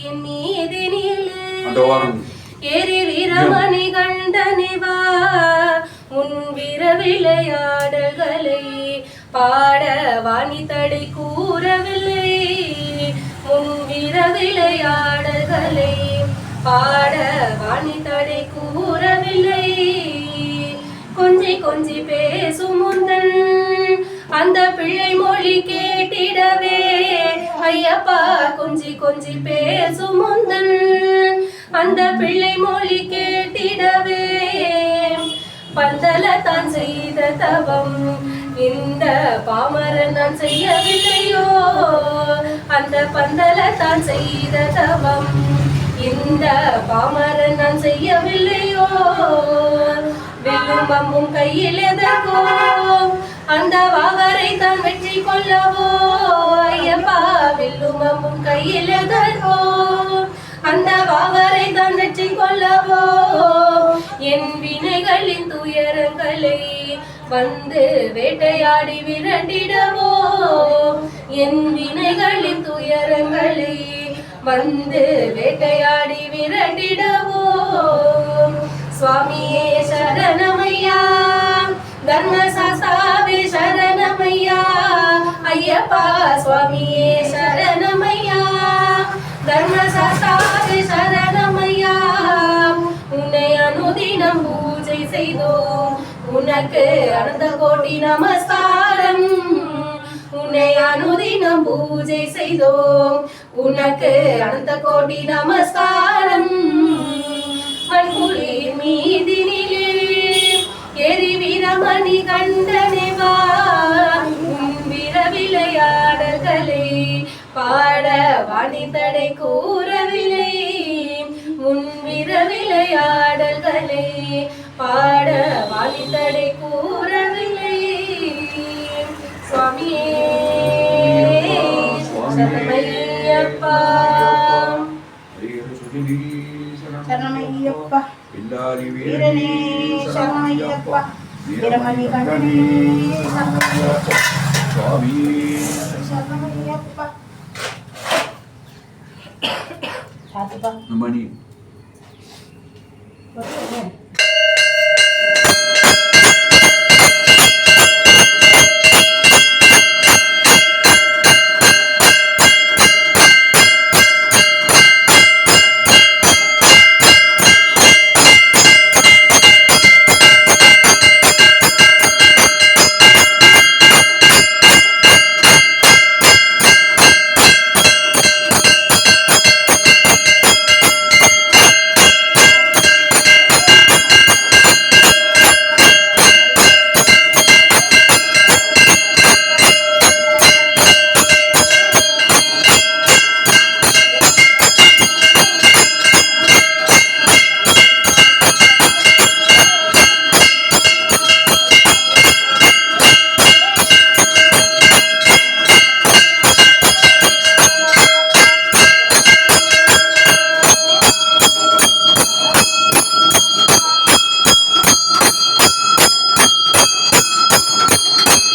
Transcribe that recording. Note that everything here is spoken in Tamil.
என் மீதினிலே ஏறி வீரமணி கண்டனிவா உன் வீர விளையாடல்களை பாட வாணி தடை கூறவில்லை உன் வீர விளையாடல்களை பாட வாணி தடை கூறவில்லை கொஞ்சி கொஞ்சி பேசும் முந்தன் அந்த பிள்ளை மொழி கேட்டிடவே ஐயப்பா கொஞ்சி கொஞ்சி பேசும் முந்தன் அந்த பிள்ளை மொழி கேட்டிடவே பந்தல தான் செய்த தவம் இந்த பாமரன் நான் செய்யவில்லையோ அந்த பந்தல தான் செய்த தவம் இந்த பாமரன் நான் செய்யவில்லையோ வில்லும் அம்பும் கையில் எதற்கோ அந்த வாகரை தான் வெற்றி கொள்ளவோ ஐயப்பா வில்லும் அம்பும் கையில் எதற்கோ அந்த வாகரை தான் வெற்றி கொள்ளவோ என் வினைகளின் துயரங்களை வந்து வேட்டையாடி விரட்டிடவோ என் வினைகளின் துயரங்களை வந்து வேட்டையாடி விரட்டிடவோ சுவாமியே சரணமையா தர்மசாஸ்தாவே சரணமையா ஐயப்பா சுவாமியே சரணமையா தர்மசாஸ்தாவே சரணமையா உன்னை அனுதினம் பூஜை செய்தோம் உனக்கு அனந்த கோடி நமஸ்காரம் உன்னை அனுதினம் பூஜை செய்தோம் உனக்கு அனந்த கோடி நமஸ்காரம் பண்புலி மீதினிலே எரி வீரமணி கண்டனேவா உன் வீர விளையாடல்களை பாட வாணி தடை கூறவில்லை உன் வீர விளையாடல்களை பாட வாணி தடை கூறவில்லை சுவாமியே சரணமையப்பா சரணமையப்பா வீரனே சரணமையப்பா வீரமணி கண்டனே சரணமையப்பா சுவாமி சரணமையப்பா சாத்துப்பா மணி